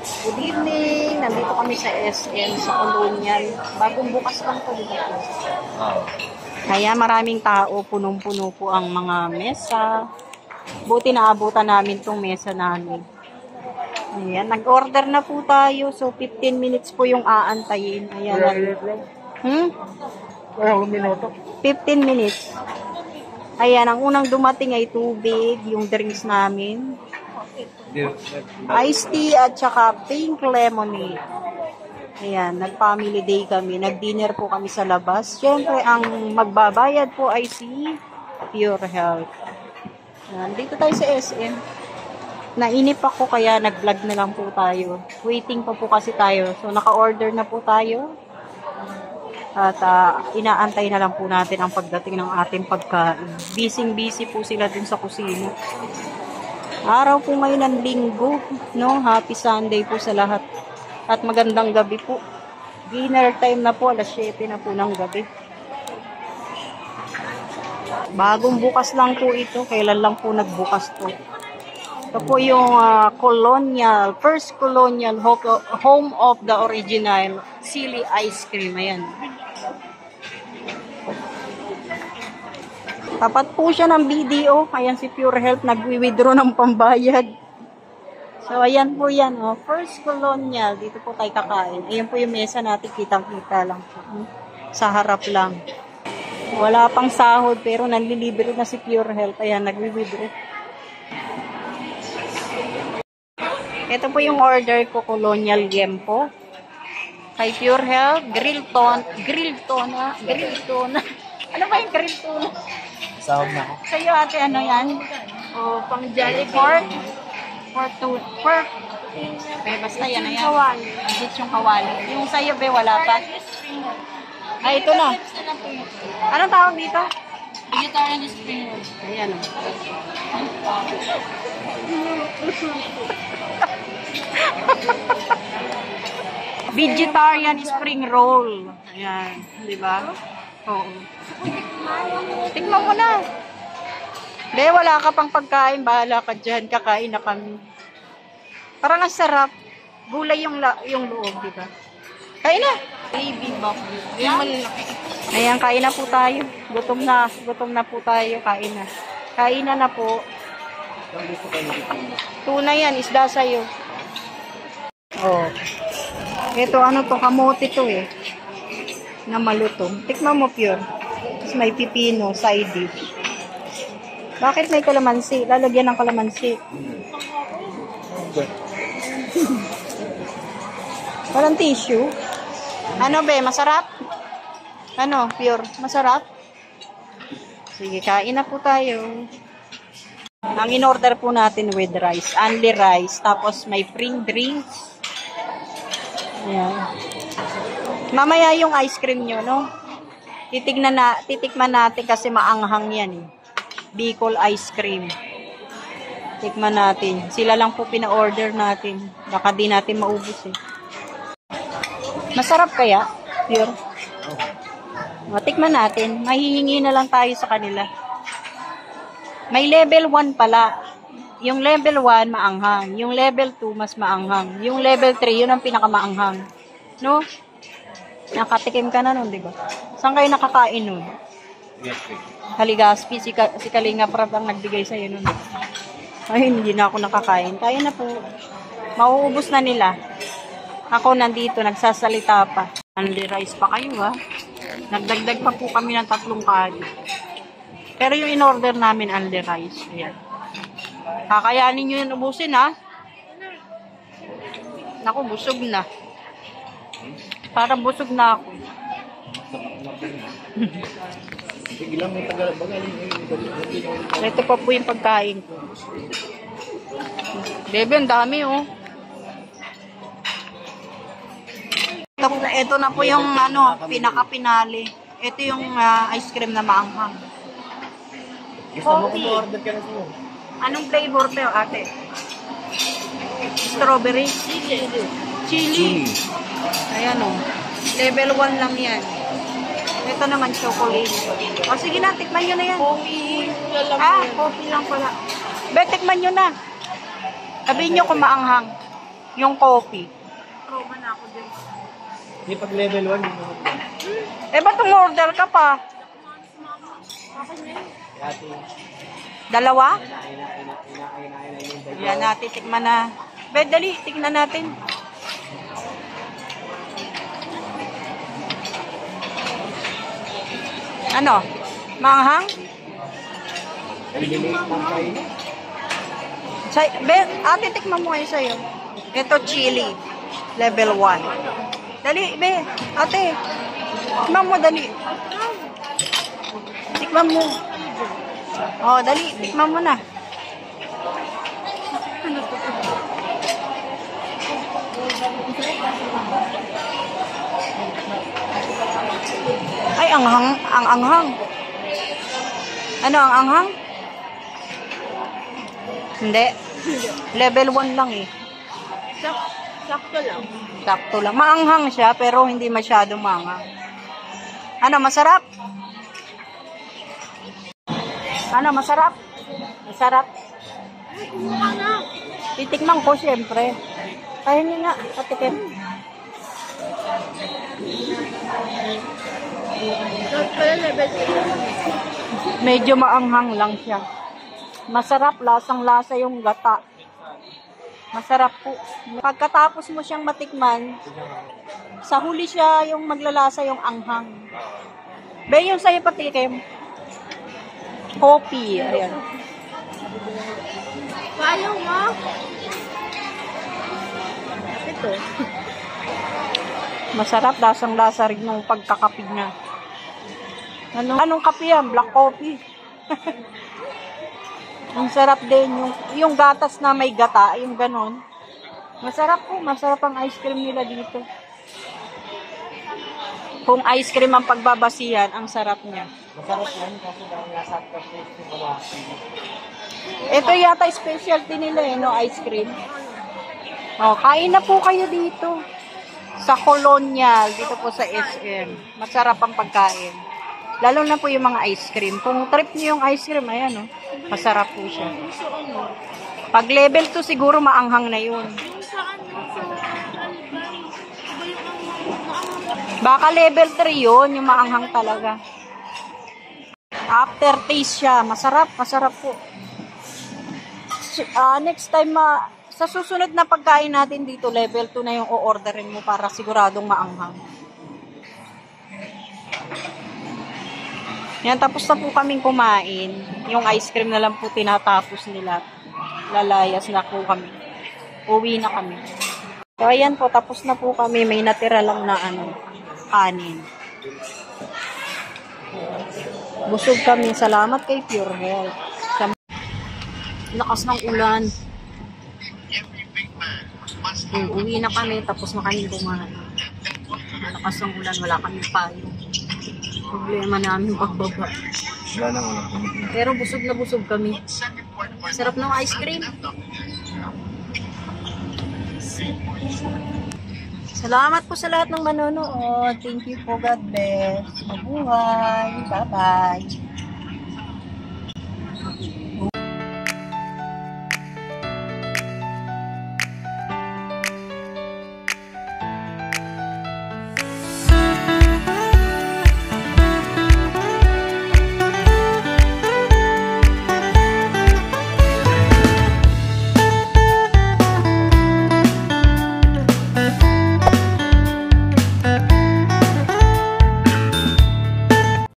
Good evening! Nandito kami sa SM, sa Colonial. Bagong bukas lang po dito. Kaya maraming tao, punong-puno po ang mga mesa. Buti naabutan namin tong mesa namin. Ayan, nag-order na po tayo. So, 15 minutes po yung aantayin. Ayan. 15 minutes. Ayan, ang unang dumating ay tubig, yung drinks namin. Iced tea at saka pink lemonade. Ayan, nag-family day kami. Nag-dinner po kami sa labas. Siyempre, ang magbabayad po ay si Pure Health. Ayan, dito tayo sa SM. Nainip ako kaya nag-vlog na lang po tayo. Waiting pa po kasi tayo. So, naka-order na po tayo. At inaantay na lang po natin ang pagdating ng ating pagkain. Busy po sila dun sa kusina. Araw po ngayon ng linggo, no? Happy Sunday po sa lahat. At magandang gabi po. Dinner time na po, alas 7 na po ng gabi. Bagong bukas lang po ito. Kailan lang po nagbukas to. Ito po yung Colonial, first Colonial home of the original Silly Ice Cream. Ayan. Tapat po siya ng BDO. Ayan si Pure Health nagwi-withdraw ng pambayad. So, ayan po yan. Oh. First Colonial. Dito po tayo kakain. Ayan po yung mesa natin. Kitang-kita lang po. Sa harap lang. Wala pang sahod pero nanlilibre na si Pure Health. Ayan, nagwi-withdraw. Ito po yung order ko. Colonial Gempo. Kay Pure Health. Grilled tuna. Ano ba yung grilled tuna? Sahog na ako. Sa'yo ate, ano yan? O, pang Jolly Pork. Pork. Basta yan, ayan. Agit yung kawali. Yung sa'yo, be, wala pa. Ay, ito na. Anong tawag dito? Vegetarian spring roll. Ayan o. Vegetarian spring roll. Ayan, di ba? Oo. Tikman mo na. Be, wala ka pang pagkain. Bahala ka dyan. Kakain na kami. Parang ang sarap. Gulay yung loob, di ba? Kain na. Baby bok. Yung malaki. Ayan, kain na po tayo. Gutom na po tayo. Kain na. Kain na po. Tuna yan. Isda sa'yo. Oh. Ito, ano to? Kamote to eh. Na malutong. Tikman mo, Pure. Tapos may pipino, side dish. Bakit may kalamansi? Lalagyan ng kalamansi. Walang tissue. Ano be, masarap? Ano, Pure? Masarap? Sige, kain na po tayo. Ang in-order po natin with rice. Only rice. Tapos may spring drinks. Ayan. Mamaya yung ice cream nyo, no? Titikman natin kasi maanghang yan eh. Bicol ice cream. Tikman natin. Sila lang po pina-order natin. Baka di natin maubos eh. Masarap kaya? Pure? O, tikman natin. Mahihingi na lang tayo sa kanila. May level 1 pala. Yung level 1 maanghang. Yung level 2 mas maanghang. Yung level 3 yun ang pinakamaanghang. No? Nakatikim ka na nun, di ba? Saan kayo nakakain nun? Haligaspi, si Kalinga Prab ang nagbigay sa'yo nun. Ay, hindi na ako nakakain. Kaya na po. Mauubos na nila. Ako nandito, nagsasalita pa. Only rice pa kayo, ha? Nagdagdag pa po kami ng 3 kali. Pero yung in-order namin, only rice. Ayan. Kakayanin nyo yun ubusin, ha? Naku, busog na. Parang busog na ako. Ito pa po yung pagkain ko. Bebe, ang dami oh. Ito na po yung ano, pinaka-pinali. Ito yung ice cream na maanghang. Coffee. Anong flavor to, ate? Strawberry? Chili. Ayan o. Level 1 lang yan. Ito naman chocolate. O sige na, tikman nyo na yan. Coffee. Coffee lang pala. Be, tikman nyo na. Sabihin nyo kung maanghang. Yung coffee. Trauma na ako din. Hindi pag level 1, hindi mo. Eh, ba't umorder ka pa? Dati, Dalawa? ina. Yan natin, tikman na. Bet, dali, tignan natin. Ano? Manghang? Delay lang kayo. Bet, ate, tikman mo kayo sa'yo. Ito, chili. Level 1. Dali, be. Ate. Tikman mo, dali. Tikman mo. Oh, dali. Tikman mo na. Ay, ang anghang. Ano, ang anghang? Hindi. Level 1 lang eh. Sakto lang. Sakto lang. Maanghang siya, pero hindi masyadong maanghang. Ano, masarap? Ano, masarap? Masarap. Kumuha na. Titikman ko, syempre. Kaya niyo nga, patikin. Tapos pala level Medyo maanghang lang siya. Masarap, lasang-lasa yung gata. Masarap po. Pagkatapos mo siyang matikman, sa huli siya yung maglalasa yung anghang. Be, yung sa'yo patikim. Coffee. Ayan. Ayaw mo? Ito. Masarap, lasang-lasa rin yung pagkakapig niya. Anong kape yan? Black coffee. Ang sarap din. Yung gatas na may gata, yung ganon. Masarap po. Masarap ang ice cream nila dito. Kung ice cream ang pagbabasihan, ang sarap niya. Masarap yan kasi dahil nasa kasi wala. Ito yata specialty nila eh, no? Ice cream. Oh, kain na po kayo dito. Sa Colonial, dito po sa SM. Masarap ang pagkain. Lalo na po yung mga ice cream. Kung trip niyo yung ice cream, ayan oh. Masarap po siya. Pag level 2 siguro maanghang na yun. Saan sa Alibay? Iba yung Baka level 3 yun, yung maanghang talaga. Aftertaste siya. Masarap, masarap po. Next time, sa susunod na pagkain natin dito, level 2 na yung o-orderin mo para siguradong maanghang. Yan, tapos na po kaming kumain. Yung ice cream na lang po tinatapos nila. Lalayas na po kami. Uwi na kami. So, ayan po, tapos na po kami. May natira lang na kanin. Busog kami. Salamat kay Pure Health. Lakas ng ulan. Uwi na kami, tapos na kami kumain. Lakas ng ulan, wala kami payo. Problema namin pagbaba. Wala nang alam. Pero busog na busog kami. Sarap ng ice cream. Salamat po sa lahat ng manonood. Thank you po. God bless. Mabuhay. Bye-bye.